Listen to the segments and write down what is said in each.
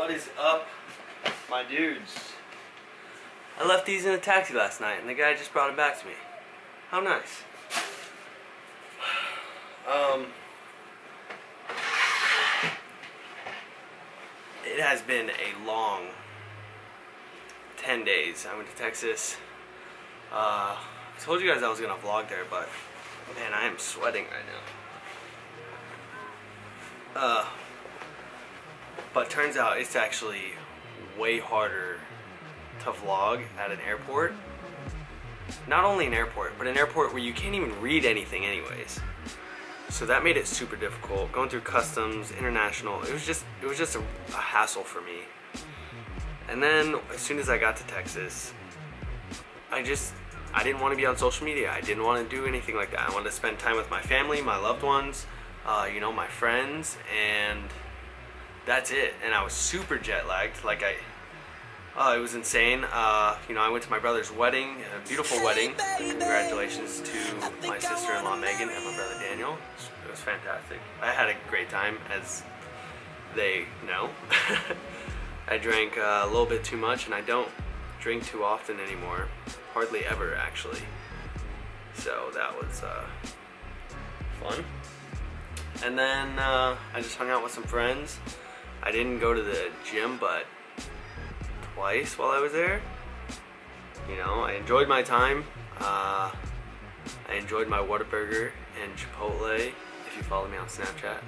What is up, my dudes? I left these in a taxi last night and the guy just brought it back to me. How nice. It has been a long 10 days. I went to Texas. I told you guys I was gonna vlog there, but man, I am sweating right now. But turns out it's actually way harder to vlog at an airport. Not only an airport, but an airport where you can't even read anything anyways. So that made it super difficult. Going through customs, international, it was just a hassle for me. And then as soon as I got to Texas, I didn't want to be on social media. I didn't want to do anything like that. I wanted to spend time with my family, my loved ones, you know, my friends, and that's it. And I was super jet lagged. Like it was insane. You know, I went to my brother's wedding, a beautiful wedding. Congratulations to my sister-in-law Megan and my brother Daniel. It was fantastic. I had a great time, as they know. I drank a little bit too much, and I don't drink too often anymore. Hardly ever, actually. So that was fun. And then I just hung out with some friends. I didn't go to the gym, but twice while I was there. You know, I enjoyed my time. I enjoyed my Whataburger and Chipotle, if you follow me on Snapchat.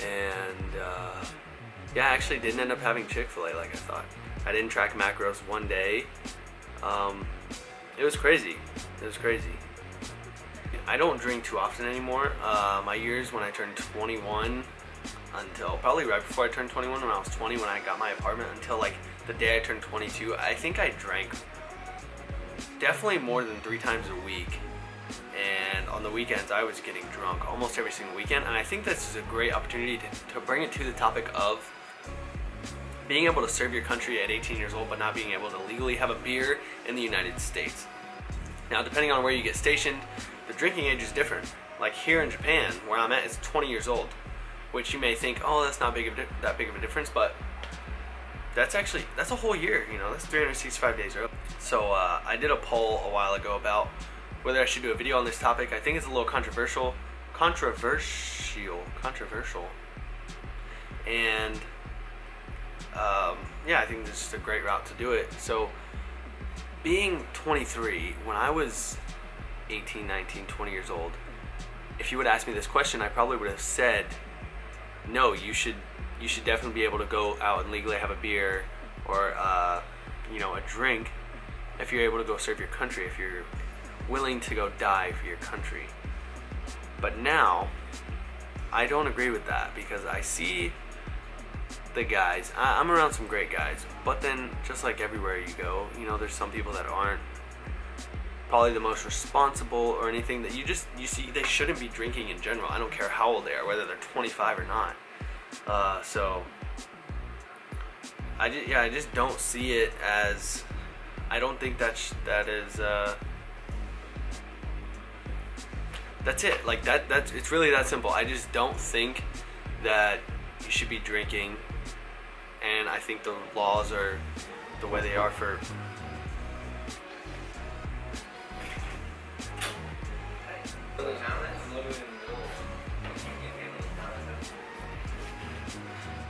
And yeah, I actually didn't end up having Chick-fil-A like I thought. I didn't track macros one day. It was crazy. It was crazy. I don't drink too often anymore. My years when I turned 21 until probably right before I turned 21, when I was 20, when I got my apartment, until like the day I turned 22, I think I drank definitely more than 3 times a week. And on the weekends, I was getting drunk almost every single weekend. And I think this is a great opportunity to bring it to the topic of being able to serve your country at 18 years old, but not being able to legally have a beer in the United States. Now, depending on where you get stationed, the drinking age is different. Like here in Japan, where I'm at, it's 20 years old, which you may think, oh, that's not that big of a difference, but that's a whole year, you know, that's 365 days early. So I did a poll a while ago about whether I should do a video on this topic. I think it's a little controversial. And yeah, I think this is a great route to do it. So being 23, when I was 18, 19, 20 years old, if you would ask me this question, I probably would have said, no, you should definitely be able to go out and legally have a beer or you know, a drink if you're able to go serve your country, if you're willing to go die for your country. But now I don't agree with that, because I see the guys, I'm around some great guys, but then just like everywhere you go, you know, there's some people that aren't probably the most responsible or anything, that you see they shouldn't be drinking in general. I don't care how old they are, whether they're 25 or not. So I just don't see it as, I don't think that is that's it. Like that's it's really that simple. I just don't think that you should be drinking, and I think the laws are the way they are for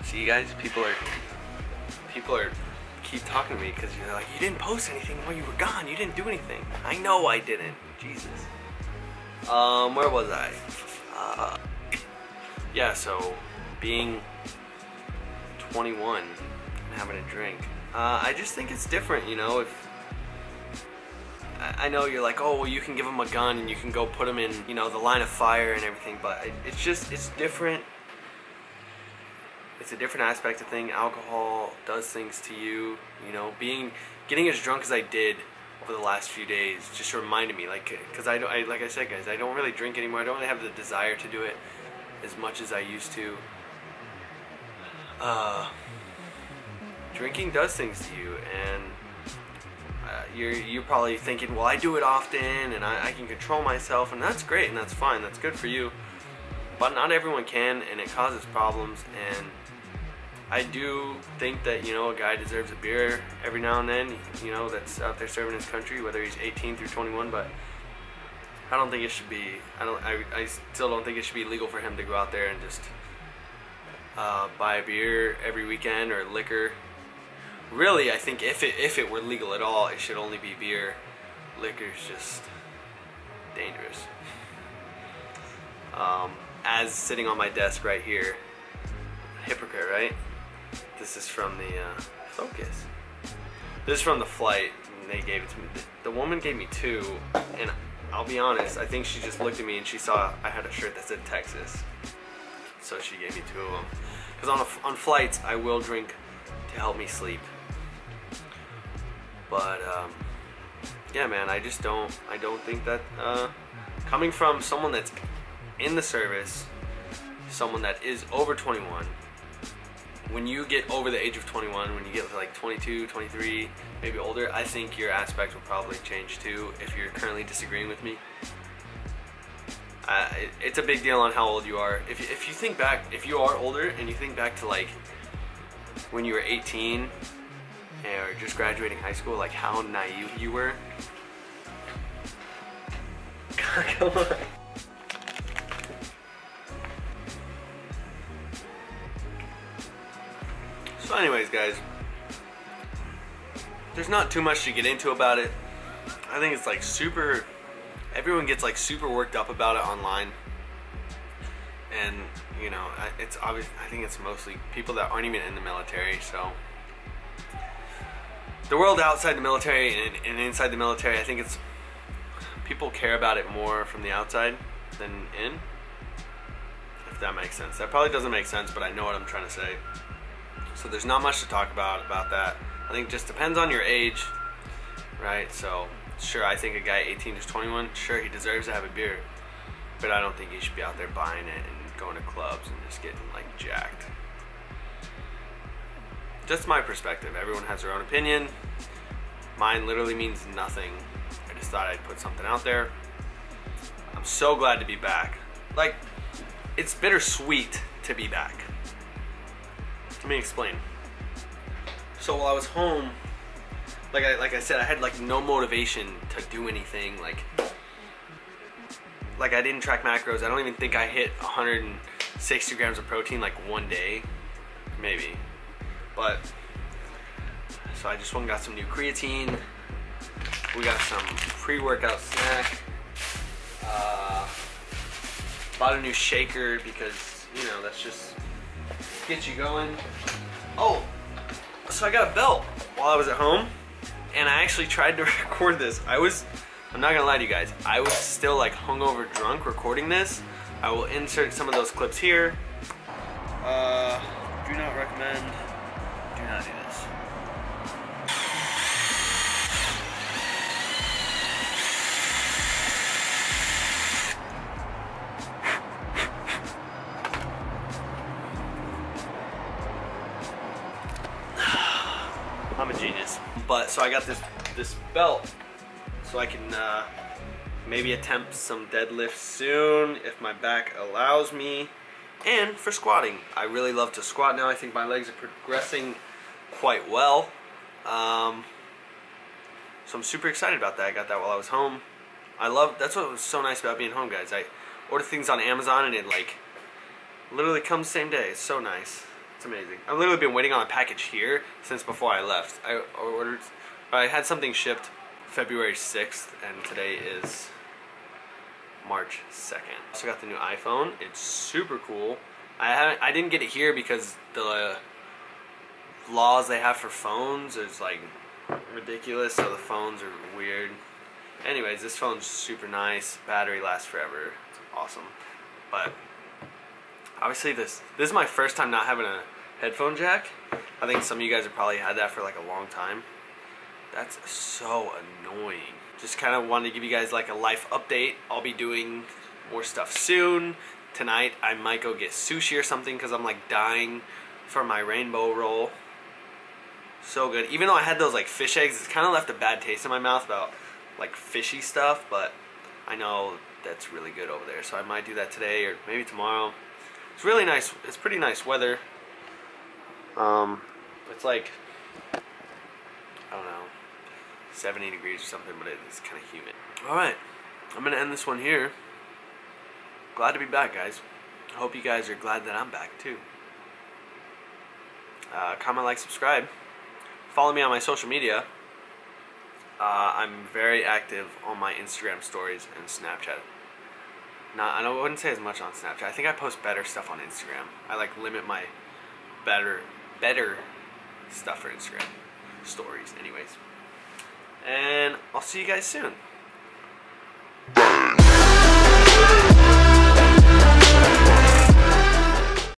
see, you guys, people are keep talking to me because you're like, you didn't post anything while you were gone, you didn't do anything. I know I didn't. Jesus. Where was I? Yeah, so being 21 and having a drink, I just think it's different, you know. If I know you're like, oh, well, you can give them a gun and you can go put them in, you know, the line of fire and everything, but it's different. It's a different aspect of thing. Alcohol does things to you, you know. Getting as drunk as I did over the last few days just reminded me, like, because like I said, guys, I don't really drink anymore. I don't really have the desire to do it as much as I used to. Drinking does things to you, and you're probably thinking, well, I do it often and I can control myself, and that's great and that's fine, that's good for you, but not everyone can, and it causes problems. And I do think that, you know, a guy deserves a beer every now and then, you know, that's out there serving his country, whether he's 18 through 21, but I don't think it should be, I still don't think it should be legal for him to go out there and just buy a beer every weekend or liquor. Really, I think if it were legal at all, it should only be beer. Liquor's just dangerous. As sitting on my desk right here, hypocrite, right? This is from the Focus. This is from the flight, and they gave it to me. The woman gave me 2, and I'll be honest, I think she just looked at me and she saw I had a shirt that said Texas, so she gave me 2 of them. Because on flights, I will drink to help me sleep. But yeah, man, I don't think that coming from someone that's in the service, someone that is over 21, when you get over the age of 21, when you get to like 22, 23, maybe older, I think your aspect will probably change too if you're currently disagreeing with me. It's a big deal on how old you are. If you think back, if you are older and you think back to like when you were 18 or just graduating high school, like how naive you were. Come on. So anyways, guys, there's not too much to get into about it. I think it's like everyone gets like super worked up about it online. And, you know, it's obvious, I think it's mostly people that aren't even in the military, so. The world outside the military and inside the military, I think it's, people care about it more from the outside than in. If that makes sense. That probably doesn't make sense, but I know what I'm trying to say. So there's not much to talk about that. I think it just depends on your age, right? So sure, I think a guy 18 to 21, sure, he deserves to have a beer, but I don't think he should be out there buying it and going to clubs and just getting like jacked. Just my perspective. Everyone has their own opinion. Mine literally means nothing. I just thought I'd put something out there. I'm so glad to be back. Like, it's bittersweet to be back. Let me explain. So while I was home, like I said, I had like no motivation to do anything. Like I didn't track macros. I don't even think I hit 160 grams of protein like one day, maybe. But so I just went and got some new creatine. We got some pre-workout snack. Bought a new shaker because, you know, that's just get you going. Oh, so I got a belt while I was at home, and I actually tried to record this. I'm not gonna lie to you guys, I was still like hungover drunk recording this. I will insert some of those clips here. Do not recommend, do not do this. I'm a genius. But so I got this belt so I can maybe attempt some deadlifts soon if my back allows me. And for squatting, I really love to squat now. I think my legs are progressing quite well. So I'm super excited about that. I got that while I was home. That's what was so nice about being home, guys. I order things on Amazon and it like literally comes same day. It's so nice. It's amazing. I've literally been waiting on a package here since before I left. I had something shipped February 6th and today is March 2nd. Also got the new iPhone. It's super cool. I didn't get it here because the laws they have for phones is like ridiculous, so the phones are weird. Anyways, this phone's super nice. Battery lasts forever. It's awesome. But obviously this is my first time not having a headphone jack. I think some of you guys have probably had that for like a long time. That's so annoying. Just kind of wanted to give you guys like a life update. I'll be doing more stuff soon. Tonight I might go get sushi or something because I'm like dying for my rainbow roll. So good. Even though I had those like fish eggs, it's kind of left a bad taste in my mouth about like fishy stuff, but I know that's really good over there. So I might do that today or maybe tomorrow. It's really nice. It's pretty nice weather. It's like, I don't know, 70 degrees or something, but it's kind of humid. Alright, I'm going to end this one here. Glad to be back, guys. I hope you guys are glad that I'm back, too. Comment, like, subscribe. Follow me on my social media. I'm very active on my Instagram stories and Snapchat. I wouldn't say as much on Snapchat. I think I post better stuff on Instagram. I like limit my better stuff for Instagram stories anyways. And I'll see you guys soon.